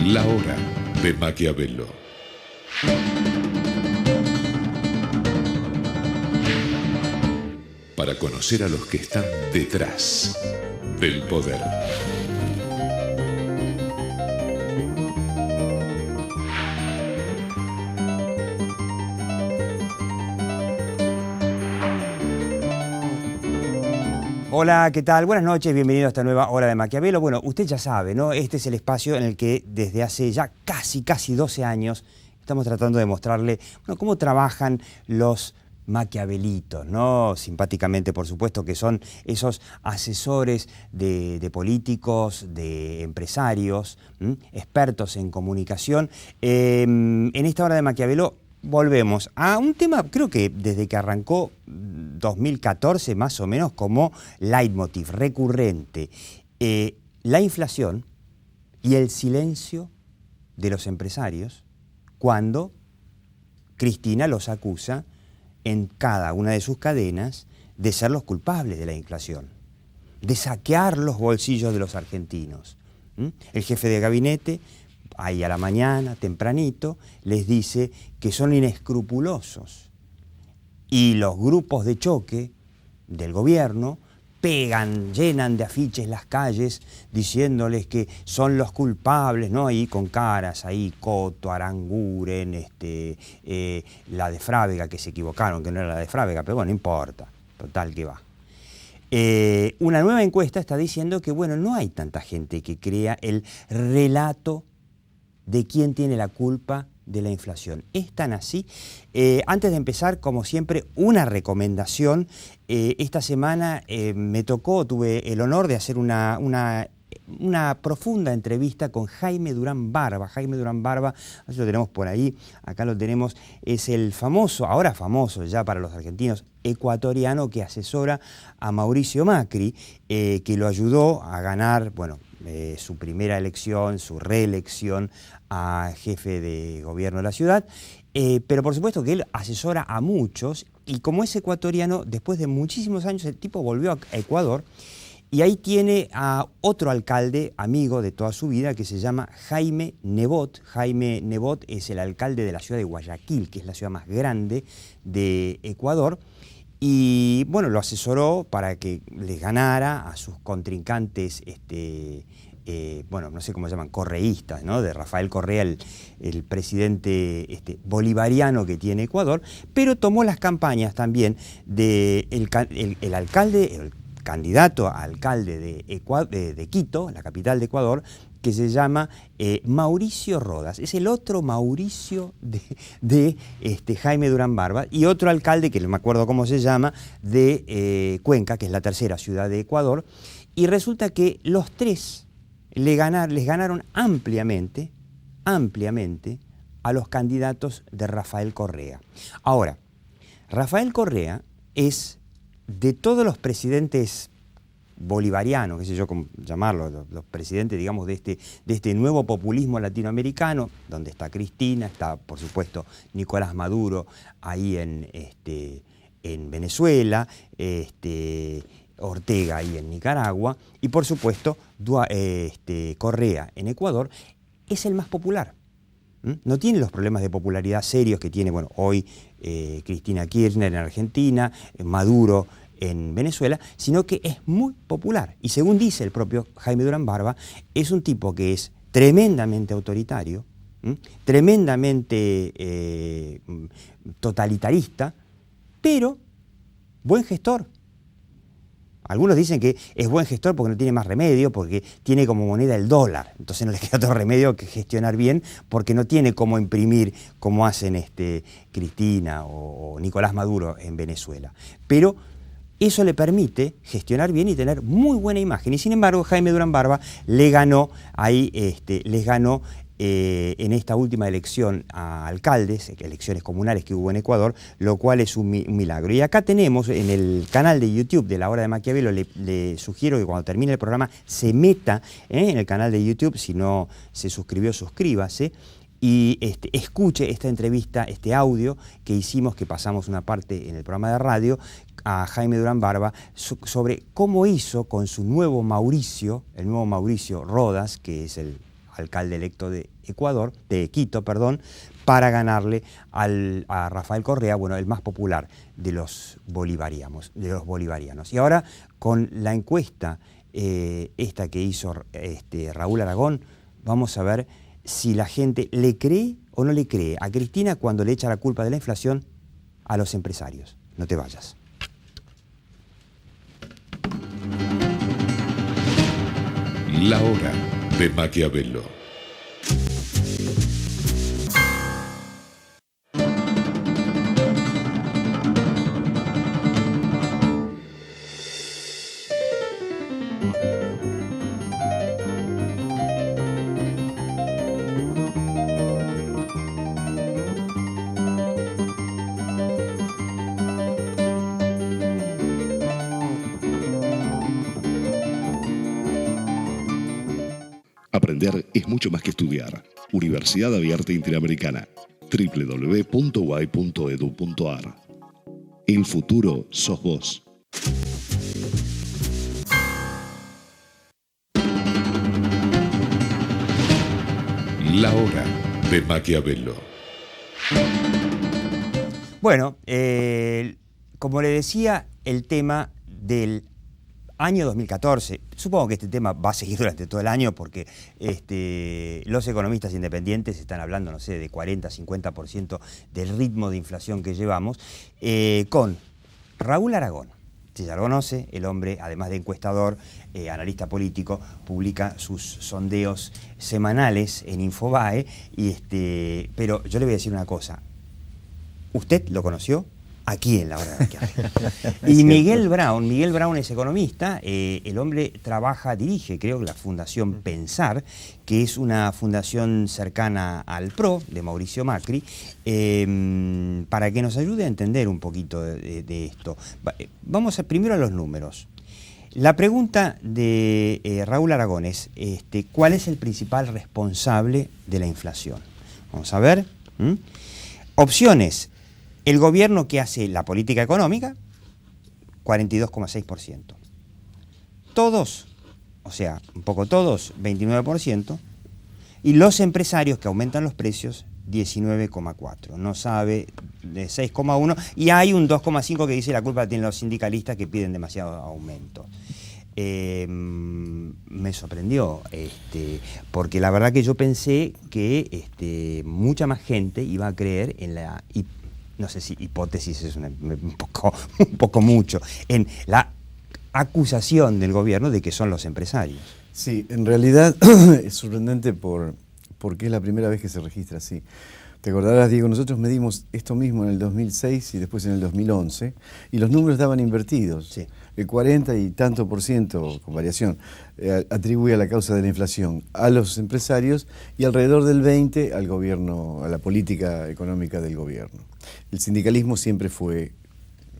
La hora de Maquiavelo. Para conocer a los que están detrás del poder. Hola, ¿qué tal? Buenas noches, bienvenido a esta nueva hora de Maquiavelo. Bueno, usted ya sabe, ¿no? Este es el espacio en el que desde hace ya casi 12 años estamos tratando de mostrarle, bueno, cómo trabajan los maquiavelitos, ¿no? Simpáticamente, por supuesto, que son esos asesores de políticos, de empresarios, expertos en comunicación. En esta hora de Maquiavelo volvemos a un tema, creo que desde que arrancó 2014 más o menos, como leitmotiv recurrente, la inflación y el silencio de los empresarios cuando Cristina los acusa en cada una de sus cadenas de ser los culpables de la inflación, de saquear los bolsillos de los argentinos. El jefe de gabinete, ahí a la mañana, tempranito, les dice que son inescrupulosos. Y los grupos de choque del gobierno pegan, llenan de afiches las calles diciéndoles que son los culpables, ¿no? Ahí con caras, ahí Coto, Aranguren, la de Frávega, que se equivocaron, que no era la de Frávega, pero bueno, no importa, total que va. Una nueva encuesta está diciendo que, bueno, no hay tanta gente que crea el relato de quién tiene la culpa de la inflación. ¿Es tan así? Antes de empezar, como siempre, una recomendación. Esta semana tuve el honor de hacer una profunda entrevista con Jaime Durán Barba. Jaime Durán Barba, lo tenemos por ahí, acá lo tenemos, es el famoso, ahora famoso ya para los argentinos, ecuatoriano que asesora a Mauricio Macri, que lo ayudó a ganar, bueno, su primera elección, su reelección a jefe de gobierno de la ciudad, pero por supuesto que él asesora a muchos, y como es ecuatoriano, después de muchísimos años el tipo volvió a Ecuador, y ahí tiene a otro alcalde, amigo de toda su vida, que se llama Jaime Nebot. Jaime Nebot es el alcalde de la ciudad de Guayaquil, que es la ciudad más grande de Ecuador, y bueno, lo asesoró para que les ganara a sus contrincantes, bueno, no sé cómo se llaman, correístas, ¿no? De Rafael Correa, el presidente bolivariano que tiene Ecuador, pero tomó las campañas también del el alcalde, el candidato a alcalde de Quito, la capital de Ecuador, que se llama Mauricio Rodas. Es el otro Mauricio de Jaime Durán Barba, y otro alcalde, que no me acuerdo cómo se llama, de Cuenca, que es la tercera ciudad de Ecuador, y resulta que los tres les ganaron ampliamente a los candidatos de Rafael Correa. Ahora, Rafael Correa es, de todos los presidentes bolivarianos, qué sé yo cómo llamarlo, los presidentes, digamos, de este nuevo populismo latinoamericano, donde está Cristina, está, por supuesto, Nicolás Maduro ahí en Venezuela, Ortega ahí en Nicaragua, y por supuesto Correa en Ecuador, es el más popular. No tiene los problemas de popularidad serios que tiene, bueno, hoy Cristina Kirchner en Argentina, Maduro en Venezuela, sino que es muy popular. Y según dice el propio Jaime Durán Barba, es un tipo que es tremendamente autoritario, tremendamente totalitarista, pero buen gestor. Algunos dicen que es buen gestor porque no tiene más remedio, porque tiene como moneda el dólar. Entonces no le queda otro remedio que gestionar bien, porque no tiene cómo imprimir como hacen Cristina o Nicolás Maduro en Venezuela. Pero eso le permite gestionar bien y tener muy buena imagen. Y sin embargo, Jaime Durán Barba le ganó ahí, les ganó en esta última elección a alcaldes, elecciones comunales que hubo en Ecuador, lo cual es un milagro. Y acá tenemos en el canal de YouTube de La Hora de Maquiavelo, le sugiero que cuando termine el programa se meta en el canal de YouTube, si no se suscribió, suscríbase, y escuche esta entrevista, este audio que hicimos, que pasamos una parte en el programa de radio, a Jaime Durán Barba, sobre cómo hizo con su nuevo Mauricio, el nuevo Mauricio Rodas, que es el alcalde electo de Quito, para ganarle a Rafael Correa, bueno, el más popular de los bolivarianos. Y ahora, con la encuesta esta que hizo Raúl Aragón, vamos a ver si la gente le cree o no le cree a Cristina cuando le echa la culpa de la inflación a los empresarios. No te vayas. La hora de Maquiavelo. Aprender es mucho más que estudiar. Universidad Abierta Interamericana. www.uay.edu.ar. El futuro sos vos. La hora de Maquiavelo. Bueno, como le decía, el tema del año 2014, supongo que este tema va a seguir durante todo el año porque los economistas independientes están hablando, no sé, de 40-50% del ritmo de inflación que llevamos, con Raúl Aragón. Si ya lo conoce, el hombre, además de encuestador, analista político, publica sus sondeos semanales en Infobae, pero yo le voy a decir una cosa, ¿usted lo conoció? Aquí en La Hora de Maquiavelo. Y Miguel Brown es economista, el hombre dirige, creo, la Fundación Pensar, que es una fundación cercana al PRO, de Mauricio Macri, para que nos ayude a entender un poquito de esto. Vamos primero a los números. La pregunta de Raúl Aragón es, ¿cuál es el principal responsable de la inflación? Vamos a ver. Opciones. El gobierno que hace la política económica, 42,6%. Todos, o sea, un poco todos, 29%. Y los empresarios que aumentan los precios, 19,4%. No sabe, de 6,1%. Y hay un 2,5% que dice la culpa la tienen los sindicalistas que piden demasiado aumento. Me sorprendió, porque la verdad que yo pensé que mucha más gente iba a creer en la... no sé si hipótesis es un poco mucho, en la acusación del gobierno de que son los empresarios. Sí, en realidad es sorprendente porque es la primera vez que se registra así. Te acordarás, Diego, nosotros medimos esto mismo en el 2006 y después en el 2011, y los números estaban invertidos. Sí. El 40 y tanto por ciento, con variación, atribuye a la causa de la inflación a los empresarios y alrededor del 20% al gobierno, a la política económica del gobierno. El sindicalismo siempre fue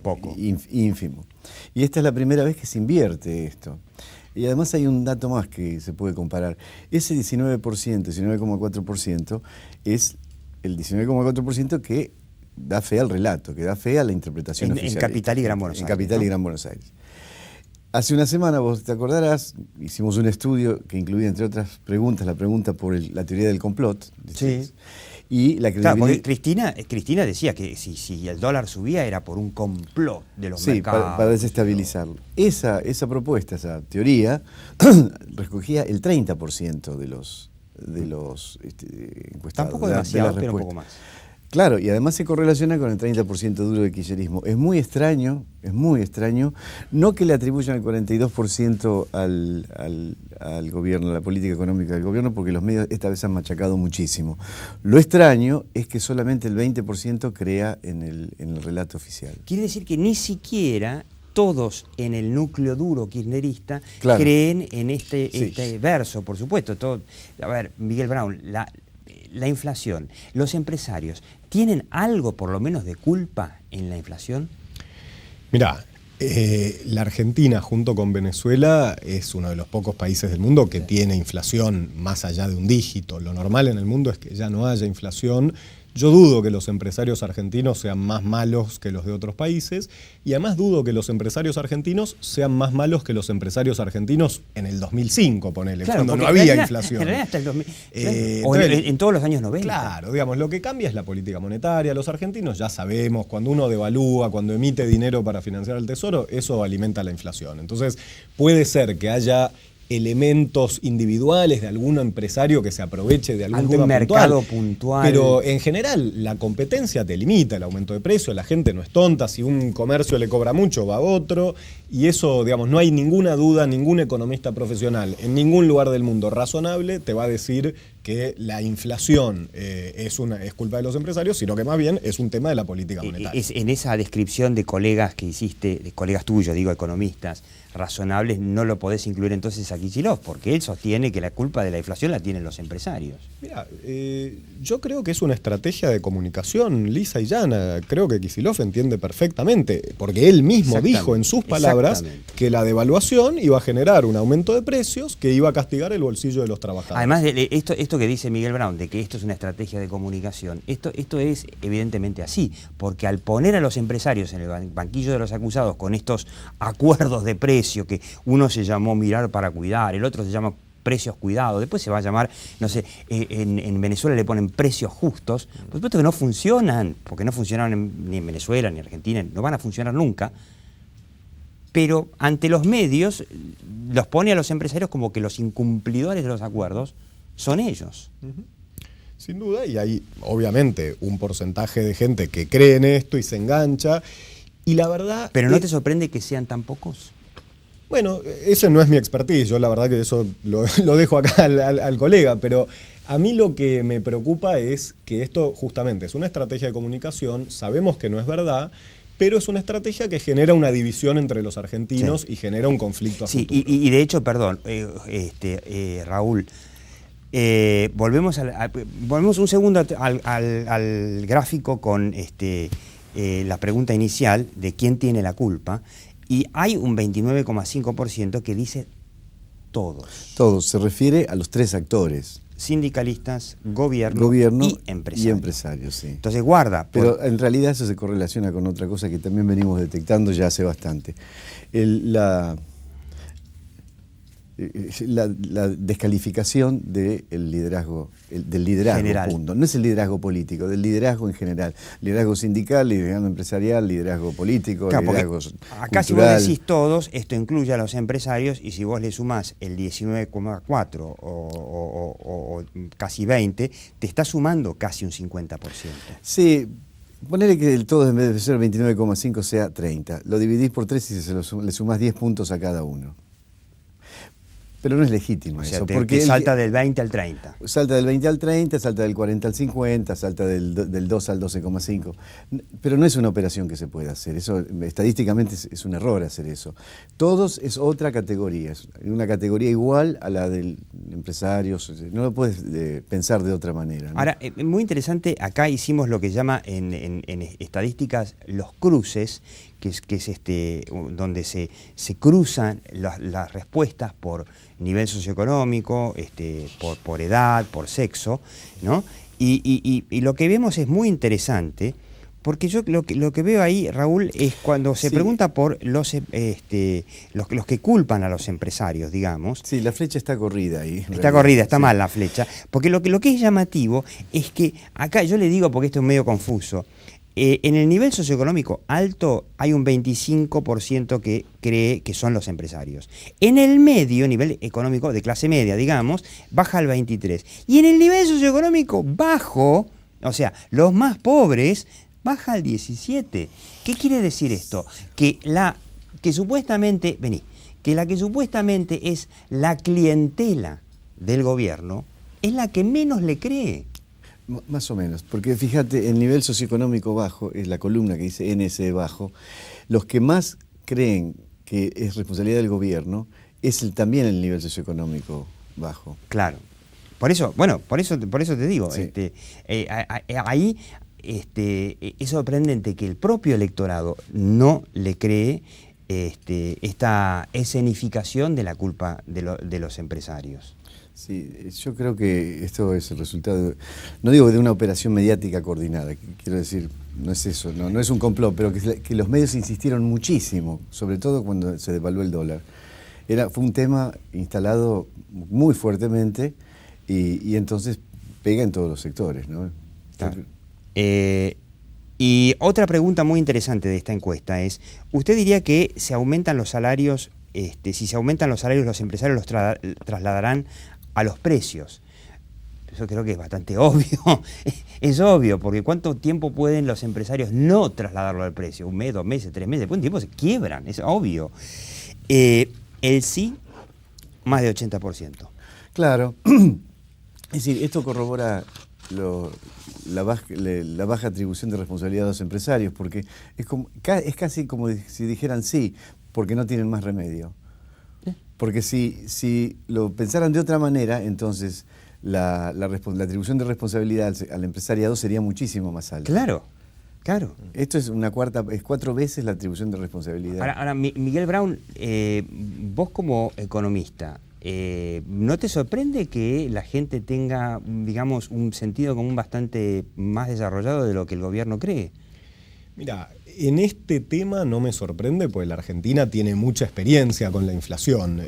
Poco. Ínfimo. Y esta es la primera vez que se invierte esto. Y además hay un dato más que se puede comparar. Ese 19%, 19,4% es el 19,4% que da fe al relato, que da fe a la interpretación oficial. En Capital y Gran Buenos Aires. En Capital y Gran Buenos Aires. Hace una semana, vos te acordarás, hicimos un estudio que incluía, entre otras preguntas, la pregunta por la teoría del complot. Sí. Y la claro, porque Cristina decía que si el dólar subía era por un complot de los mercados. Para desestabilizarlo. Esa propuesta, esa teoría, recogía el 30% de los encuestados. Tampoco demasiado, pero un poco más. Claro, y además se correlaciona con el 30% duro de kirchnerismo. Es muy extraño, no que le atribuyan el 42% al gobierno, a la política económica del gobierno, porque los medios esta vez han machacado muchísimo. Lo extraño es que solamente el 20% crea en el relato oficial. Quiere decir que ni siquiera todos en el núcleo duro kirchnerista claro. creen en este verso, por supuesto. A ver, Miguel Brown, la inflación, los empresarios, ¿tienen algo por lo menos de culpa en la inflación? Mirá, la Argentina junto con Venezuela es uno de los pocos países del mundo que tiene inflación más allá de un dígito. Lo normal en el mundo es que ya no haya inflación. Yo dudo que los empresarios argentinos sean más malos que los de otros países, y además dudo que los empresarios argentinos sean más malos que los empresarios argentinos en el 2005, ponele, Claro, cuando no porque había en inflación. realidad hasta el 2000, o Entonces, en todos los años 90. claro, digamos, lo que cambia es la política monetaria. Los argentinos ya sabemos, cuando uno devalúa, cuando emite dinero para financiar el tesoro, eso alimenta la inflación. Entonces, puede ser que haya elementos individuales de algún empresario que se aproveche de algún tema mercado puntual. Pero en general la competencia te limita, el aumento de precios, la gente no es tonta, si un comercio le cobra mucho va a otro, y eso, digamos, no hay ninguna duda, ningún economista profesional en ningún lugar del mundo razonable te va a decir que la inflación es culpa de los empresarios, sino que más bien es un tema de la política monetaria. En esa descripción de colegas que hiciste, de colegas tuyos, digo, economistas razonables, no lo podés incluir entonces a Kicillof, porque él sostiene que la culpa de la inflación la tienen los empresarios. Mira, yo creo que es una estrategia de comunicación lisa y llana. Creo que Kicillof entiende perfectamente, porque él mismo dijo en sus palabras que la devaluación iba a generar un aumento de precios que iba a castigar el bolsillo de los trabajadores. Además, de esto que dice Miguel Brown, de que esto es una estrategia de comunicación, esto es evidentemente así, porque al poner a los empresarios en el banquillo de los acusados con estos acuerdos de precio, que uno se llamó mirar para cuidar, el otro se llama precios cuidados, después se va a llamar, no sé, en Venezuela le ponen precios justos, por supuesto que no funcionan, porque no funcionaron ni en Venezuela ni en Argentina, no van a funcionar nunca, pero ante los medios los pone a los empresarios como que los incumplidores de los acuerdos son ellos. Sin duda, y hay obviamente un porcentaje de gente que cree en esto y se engancha, y la verdad... ¿Pero no te sorprende que sean tan pocos? Bueno, ese no es mi expertise, yo la verdad que eso lo dejo acá al colega, pero a mí lo que me preocupa es que esto justamente es una estrategia de comunicación, sabemos que no es verdad, pero es una estrategia que genera una división entre los argentinos y genera un conflicto a futuro. Y de hecho, perdón, Raúl, volvemos un segundo al gráfico con la pregunta inicial de quién tiene la culpa, y hay un 29,5% que dice todos. Todos, se refiere a los tres actores. Sindicalistas, gobierno y empresarios. Y empresarios, sí. Entonces guarda. Pero en realidad eso se correlaciona con otra cosa que también venimos detectando ya hace bastante. La descalificación del liderazgo, del liderazgo general. Punto. No es el liderazgo político, del liderazgo en general. Liderazgo sindical, liderazgo empresarial, liderazgo político, claro, liderazgo acá cultural. Si vos decís todos, esto incluye a los empresarios, y si vos le sumás el 19,4 o casi 20, te está sumando casi un 50%. Sí. Ponele que el todo en vez de ser 29,5 sea 30. Lo dividís por 3 y le sumás 10 puntos a cada uno. Pero no es legítimo eso. Porque salta del 20 al 30. Salta del 20 al 30, salta del 40 al 50, salta del 2 al 12,5. Pero no es una operación que se pueda hacer. Eso estadísticamente es un error hacer eso. Todos es otra categoría. Es una categoría igual a la del empresarios. No lo puedes pensar de otra manera, ¿no? Ahora, muy interesante, acá hicimos lo que se llama en estadísticas los cruces, que es donde se cruzan las respuestas por nivel socioeconómico, por edad, por sexo, ¿no? Y lo que vemos es muy interesante, porque yo lo que veo ahí, Raúl, es cuando se pregunta por los que culpan a los empresarios, digamos. Sí, la flecha está corrida ahí. Está corrida, está mal la flecha, porque lo que es llamativo es que acá, yo le digo porque esto es medio confuso, en el nivel socioeconómico alto hay un 25% que cree que son los empresarios. En el medio, nivel económico de clase media, digamos, baja al 23%. Y en el nivel socioeconómico bajo, o sea, los más pobres, baja al 17%. ¿Qué quiere decir esto? Que la que supuestamente es la clientela del gobierno es la que menos le cree. Más o menos, porque fíjate, el nivel socioeconómico bajo, es la columna que dice NSE bajo, los que más creen que es responsabilidad del gobierno es también el nivel socioeconómico bajo. Claro. Por eso te digo, sí. Ahí es sorprendente que el propio electorado no le cree esta escenificación de la culpa de los empresarios. Sí, yo creo que esto es el resultado, no digo de una operación mediática coordinada, quiero decir, no es eso, no es un complot, pero que los medios insistieron muchísimo, sobre todo cuando se devaluó el dólar. Fue un tema instalado muy fuertemente y entonces pega en todos los sectores, ¿no? Claro. Y otra pregunta muy interesante de esta encuesta es, ¿usted diría que se aumentan los salarios, si se aumentan los salarios los empresarios los trasladarán a los precios? Eso creo que es bastante obvio. Es obvio, porque ¿cuánto tiempo pueden los empresarios no trasladarlo al precio? ¿Un mes, 2 meses, 3 meses? Después de un tiempo se quiebran, es obvio. El sí, más de 80%. Claro. Es decir, esto corrobora la baja atribución de responsabilidad de los empresarios, porque es casi como si dijeran sí, porque no tienen más remedio. Porque si lo pensaran de otra manera, entonces la atribución de responsabilidad al empresariado sería muchísimo más alta. Claro, claro. Esto es 4 veces la atribución de responsabilidad. Ahora Miguel Braun, vos como economista, ¿no te sorprende que la gente tenga, digamos, un sentido común bastante más desarrollado de lo que el gobierno cree? Mira, en este tema no me sorprende, porque la Argentina tiene mucha experiencia con la inflación.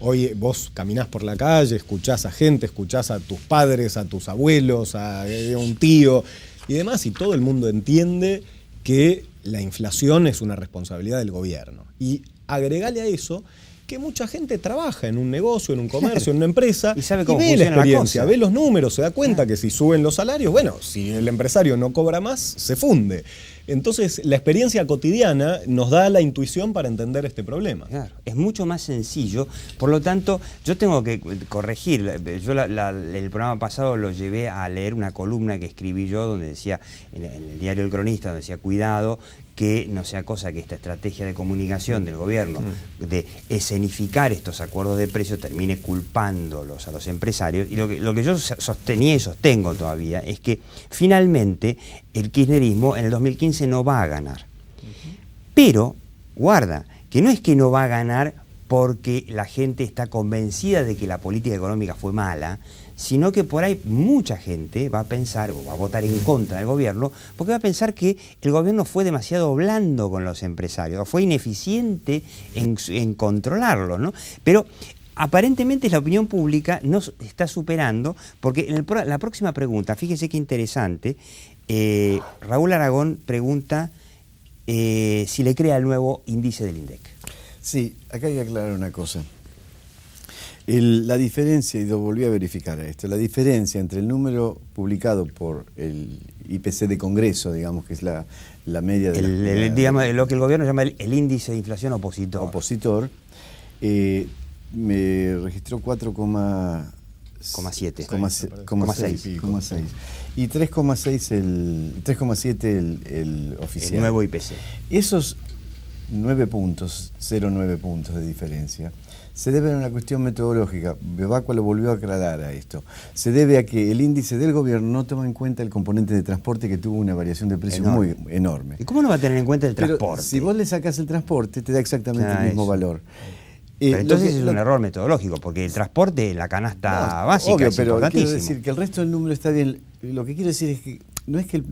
Hoy vos caminás por la calle, escuchás a gente, escuchás a tus padres, a tus abuelos, a un tío y demás, y todo el mundo entiende que la inflación es una responsabilidad del gobierno. Y agregale a eso que mucha gente trabaja en un negocio, en un comercio, en una empresa, y sabe cómo ve la funciona la experiencia, cosa. ve los números, se da cuenta que si suben los salarios, bueno, si el empresario no cobra más, se funde. Entonces, la experiencia cotidiana nos da la intuición para entender este problema. Claro, es mucho más sencillo, por lo tanto, yo tengo que corregir. Yo el programa pasado lo llevé a leer una columna que escribí yo, donde decía, en el diario El Cronista, donde decía, cuidado, que no sea cosa que esta estrategia de comunicación del gobierno de escenificar estos acuerdos de precios termine culpándolos a los empresarios. Y lo que yo sostenía y sostengo todavía es que finalmente el kirchnerismo en el 2015 no va a ganar. Pero, guarda, que no es que no va a ganar porque la gente está convencida de que la política económica fue mala, sino que por ahí mucha gente va a pensar, o va a votar en contra del gobierno, porque va a pensar que el gobierno fue demasiado blando con los empresarios, o fue ineficiente en controlarlos, ¿no? Pero aparentemente la opinión pública nos está superando, porque en la próxima pregunta, fíjese qué interesante, Raúl Aragón pregunta si le crea el nuevo índice del INDEC. Sí, acá hay que aclarar una cosa. La diferencia, y lo volví a verificar a esto, la diferencia entre el número publicado por el IPC de Congreso, digamos, que es la media de digamos, lo que el gobierno llama el índice de inflación opositor, me registró 4,6 y 3,7 el oficial. El nuevo IPC. Esos 9 puntos, 0,9 puntos de diferencia, se debe a una cuestión metodológica. Bebacua lo volvió a aclarar a esto. Se debe a que el índice del gobierno no toma en cuenta el componente de transporte, que tuvo una variación de precios muy enorme. ¿Y cómo no va a tener en cuenta el transporte? Pero si vos le sacás el transporte, te da exactamente el mismo valor. Pero entonces es un error metodológico, porque el transporte, la canasta básica, obvio, es pero importantísimo. Quiero decir que el resto del número está bien. Lo que quiero decir es que no es que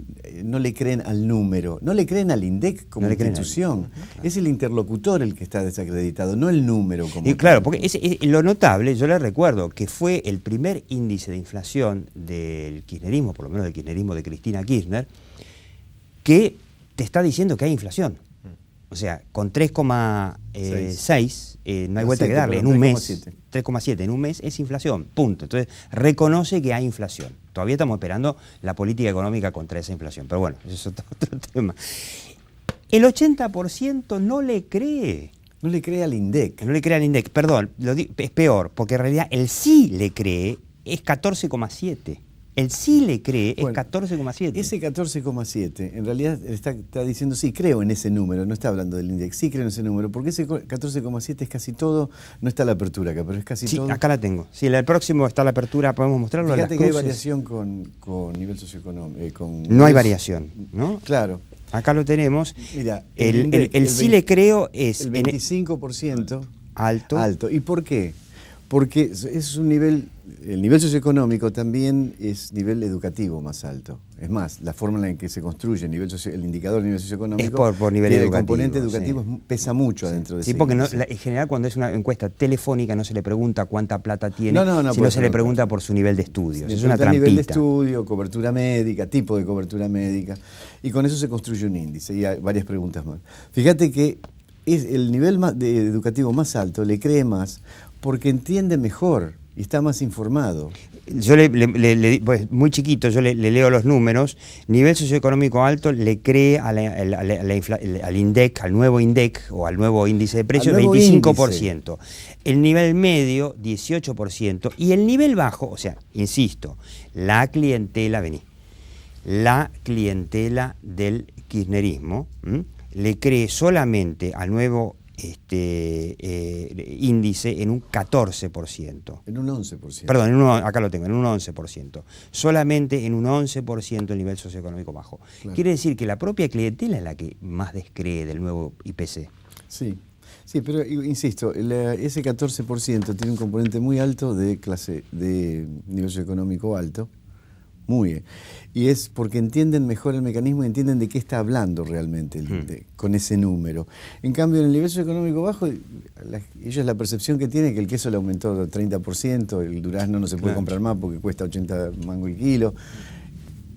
no le creen al número, no le creen al INDEC como institución. Es el interlocutor el que está desacreditado, no el número como y claro, porque lo notable, yo le recuerdo que fue el primer índice de inflación del kirchnerismo, por lo menos del kirchnerismo de Cristina Kirchner, que te está diciendo que hay inflación. O sea, con 3,6 no hay vuelta que darle. En un mes, 3,7 en un mes es inflación, punto. Entonces, reconoce que hay inflación. Todavía estamos esperando la política económica contra esa inflación. Pero bueno, eso es otro tema. El 80% no le cree. No le cree al INDEC. No le cree al INDEC. Perdón, es peor, porque en realidad el sí le cree es 14,7. El sí le cree es 14,7. Ese 14,7 en realidad está diciendo sí, creo en ese número, no está hablando del INDEC, sí creo en ese número, porque ese 14,7 es casi todo, no está la apertura acá, pero es casi todo. Sí, acá la tengo. Si el próximo está la apertura, podemos mostrarlo. Fíjate que hay variación con nivel socioeconómico. No hay variación, ¿no? Claro. Acá lo tenemos. Mira, el sí le creo es el 25% alto. ¿Y por qué? Porque es un nivel, el nivel socioeconómico también es nivel educativo más alto. Es más, la forma en la que se construye el indicador del nivel socioeconómico Es por nivel educativo. El componente educativo sí. pesa mucho adentro de Sí, ese porque índice. en general cuando es una encuesta telefónica no se le pregunta cuánta plata tiene, No, sino pues, se le pregunta por su nivel de estudios. Es una Nivel de trampita. estudio, cobertura médica, tipo de cobertura médica, y con eso se construye un índice y hay varias preguntas más. Fíjate que es el nivel educativo más alto le cree más porque entiende mejor y está más informado. Yo pues, muy chiquito, yo le leo los números. Nivel socioeconómico alto le cree al INDEC, al nuevo INDEC o al nuevo índice de precios, 25%. El nivel medio, 18%. Y el nivel bajo, o sea, insisto, la clientela del kirchnerismo le cree solamente al nuevo índice en un 14%. En un 11%. Perdón, acá lo tengo, en un 11%. Solamente en un 11% el nivel socioeconómico bajo. Claro. Quiere decir que la propia clientela es la que más descree del nuevo IPC. Sí, pero insisto, ese 14% tiene un componente muy alto de nivel socioeconómico alto. Y es porque entienden mejor el mecanismo y entienden de qué está hablando realmente el INDEC con ese número. En cambio, en el nivel socioeconómico bajo, ellos la percepción que tienen es que el queso le aumentó del 30%, el durazno no se puede comprar más porque cuesta 80 mangos el kilo.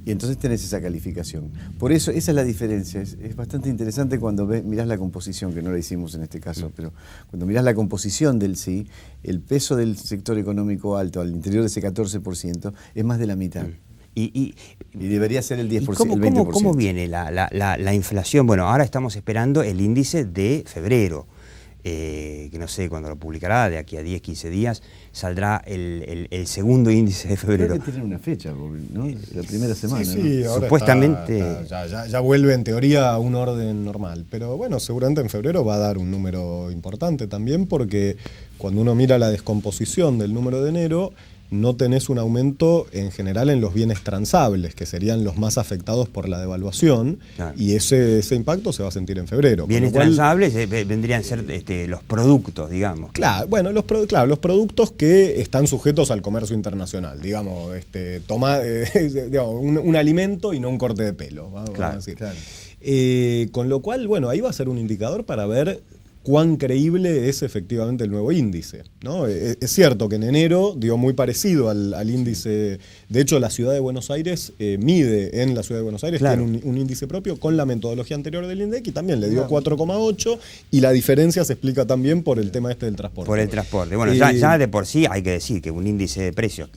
Y entonces tenés esa calificación. Por eso, esa es la diferencia. Es bastante interesante cuando mirás la composición, que no la hicimos en este caso, pero cuando mirás la composición del sí, el peso del sector económico alto al interior de ese 14% es más de la mitad. Y debería ser el 10%, el 20%. ¿Cómo viene la inflación? Bueno, ahora estamos esperando el índice de febrero, que no sé cuándo lo publicará, de aquí a 10, 15 días, saldrá el segundo índice de febrero. Creo que tienen una fecha, ¿no? La primera semana. Sí, ¿no? ahora Supuestamente ya vuelve en teoría a un orden normal. Pero bueno, seguramente en febrero va a dar un número importante también, porque cuando uno mira la descomposición del número de enero, no tenés un aumento en general en los bienes transables, que serían los más afectados por la devaluación, claro. Y ese impacto se va a sentir en febrero. Bienes transables vendrían a ser los productos, digamos. Claro, bueno, los productos que están sujetos al comercio internacional, digamos, un alimento y no un corte de pelo, vamos a decir. Claro. Con lo cual, bueno, ahí va a ser un indicador para ver cuán creíble es efectivamente el nuevo índice, ¿no? Es cierto que en enero dio muy parecido al índice. De hecho, la Ciudad de Buenos Aires mide en la Ciudad de Buenos Aires, claro. Tiene un índice propio con la metodología anterior del INDEC y también le dio 4,8, y la diferencia se explica también por el tema del transporte. Por el transporte. Bueno, ya de por sí hay que decir que un índice de precios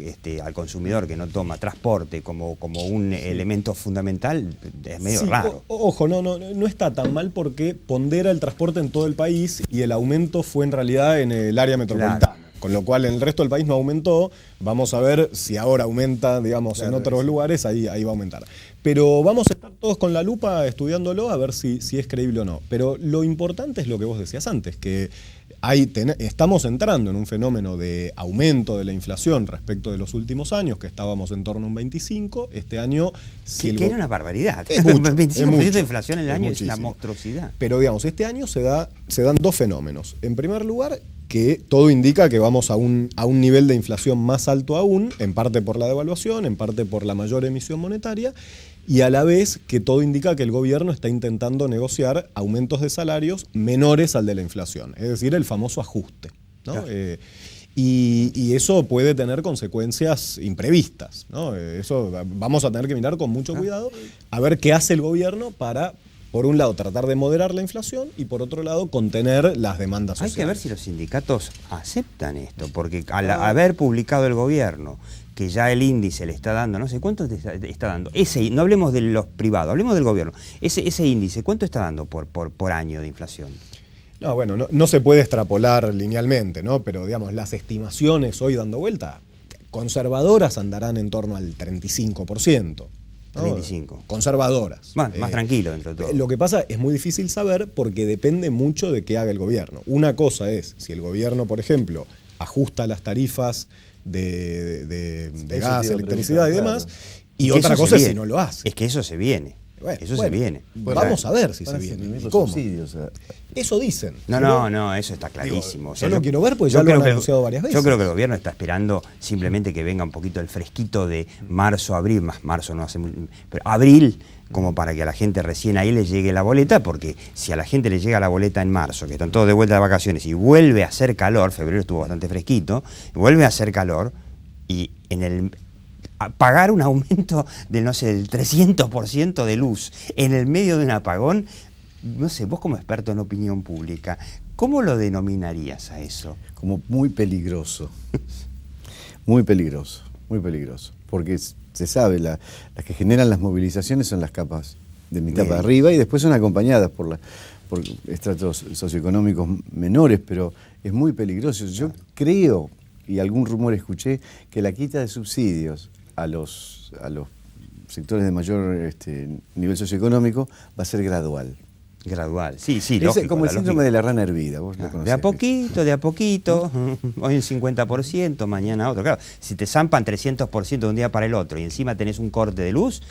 al consumidor que no toma transporte como un elemento fundamental es medio raro. Ojo, no está tan mal porque pondera el transporte en todo el país y el aumento fue en realidad en el área metropolitana. Claro. Con lo cual en el resto del país no aumentó. Vamos a ver si ahora aumenta, digamos, claro, en otros lugares, ahí va a aumentar. Pero vamos a estar todos con la lupa estudiándolo a ver si es creíble o no. Pero lo importante es lo que vos decías antes, que estamos entrando en un fenómeno de aumento de la inflación respecto de los últimos años, que estábamos en torno a un 25. Este año... que era una barbaridad. Es mucho, 25% de inflación en el año muchísimo. Es una monstruosidad. Pero digamos, este año se dan dos fenómenos. En primer lugar, que todo indica que vamos a un nivel de inflación más alto aún, en parte por la devaluación, en parte por la mayor emisión monetaria, y a la vez que todo indica que el gobierno está intentando negociar aumentos de salarios menores al de la inflación, es decir, el famoso ajuste, ¿no? Claro. Y eso puede tener consecuencias imprevistas, ¿no? Eso vamos a tener que mirar con mucho cuidado a ver qué hace el gobierno para, por un lado, tratar de moderar la inflación y, por otro lado, contener las demandas sociales. Hay que ver si los sindicatos aceptan esto, porque al haber publicado el gobierno que ya el índice le está dando, no sé cuánto está dando, no hablemos de los privados, hablemos del gobierno, ese índice, ¿cuánto está dando por año de inflación? No, bueno, no se puede extrapolar linealmente, ¿no? Pero, digamos, las estimaciones hoy dando vuelta, conservadoras andarán en torno al 35%. 35. Conservadoras. Bueno, más tranquilo dentro de todo. Lo que pasa es muy difícil saber porque depende mucho de qué haga el gobierno. Una cosa es, si el gobierno, por ejemplo, ajusta las tarifas de gas, electricidad y demás, y otra cosa es si no lo hace. Es que eso se viene. Bueno, Eso se viene. Vamos a ver si se Van a viene. suprimir los ¿Cómo? subsidios. Eso dicen. No, eso está clarísimo. Digo, yo lo quiero ver porque ya lo han anunciado varias veces. Yo creo que el gobierno está esperando simplemente que venga un poquito el fresquito de marzo, abril, más marzo no hace muy, pero abril, como para que a la gente recién ahí le llegue la boleta, porque si a la gente le llega la boleta en marzo, que están todos de vuelta de vacaciones, y vuelve a hacer calor, febrero estuvo bastante fresquito, vuelve a hacer calor, y pagar un aumento del 300% de luz en el medio de un apagón, no sé, vos como experto en opinión pública, ¿cómo lo denominarías a eso? Como muy peligroso. Muy peligroso, muy peligroso. Porque se sabe, las que generan las movilizaciones son las capas de mitad para arriba y después son acompañadas por estratos socioeconómicos menores, pero es muy peligroso. Yo creo, y algún rumor escuché, que la quita de subsidios a los sectores de mayor nivel socioeconómico va a ser gradual. Gradual, sí, Es lógico. como el síndrome lógica. de la rana hervida, vos lo conocés. De a poquito, hoy un 50%, mañana otro. Claro, si te zampan 300% de un día para el otro y encima tenés un corte de luz,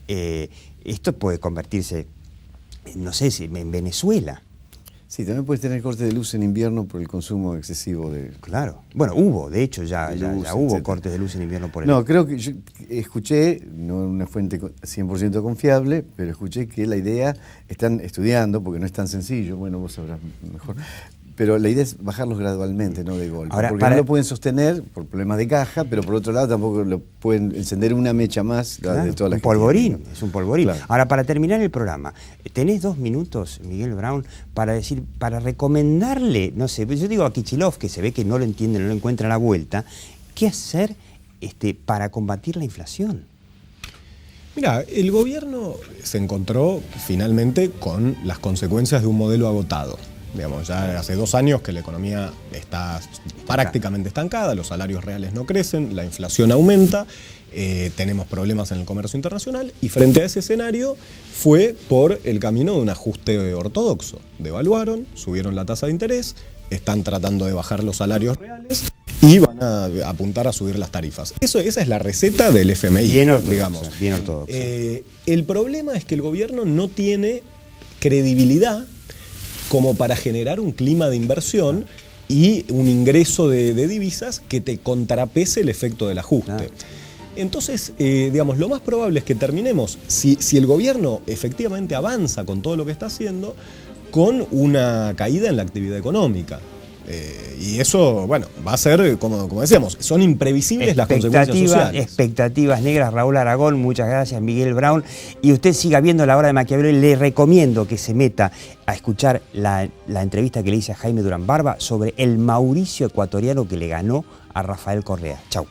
esto puede convertirse, no sé, en Venezuela. Sí, también puedes tener corte de luz en invierno por el consumo excesivo de... Claro. Bueno, de hecho ya hubo etcétera. cortes de luz en invierno por el... No, creo que yo escuché, no en una fuente 100% confiable, pero escuché que la idea, están estudiando, porque no es tan sencillo, bueno, vos sabrás mejor, pero la idea es bajarlos gradualmente, no de golpe. Ahora, porque no lo pueden sostener por problemas de caja, pero por otro lado tampoco lo pueden encender una mecha más Claro, de todas las un polvorín, que es un polvorín. Claro. Ahora, para terminar el programa, tenés 2 minutos, Miguel Braun, para recomendarle, no sé, yo digo a Kicillof, que se ve que no lo entiende, no lo encuentra la vuelta, ¿qué hacer para combatir la inflación? Mira, el gobierno se encontró finalmente con las consecuencias de un modelo agotado. Digamos, ya hace 2 años que la economía está prácticamente estancada, los salarios reales no crecen, la inflación aumenta, tenemos problemas en el comercio internacional y frente a ese escenario fue por el camino de un ajuste ortodoxo. Devaluaron, subieron la tasa de interés, están tratando de bajar los salarios reales y van a apuntar a subir las tarifas. Esa es la receta del FMI, Bien ortodoxa, digamos. bien ortodoxa. El problema es que el gobierno no tiene credibilidad como para generar un clima de inversión y un ingreso de divisas que te contrapese el efecto del ajuste. Claro. Entonces, digamos, lo más probable es que terminemos, si el gobierno efectivamente avanza con todo lo que está haciendo, con una caída en la actividad económica. Y eso, bueno, va a ser, como decíamos, son imprevisibles las consecuencias sociales. Expectativas negras, Raúl Aragón, muchas gracias, Miguel Braun. Y usted siga viendo La Hora de Maquiavelo y le recomiendo que se meta a escuchar la entrevista que le hice a Jaime Durán Barba sobre el Mauricio ecuatoriano que le ganó a Rafael Correa. Chau.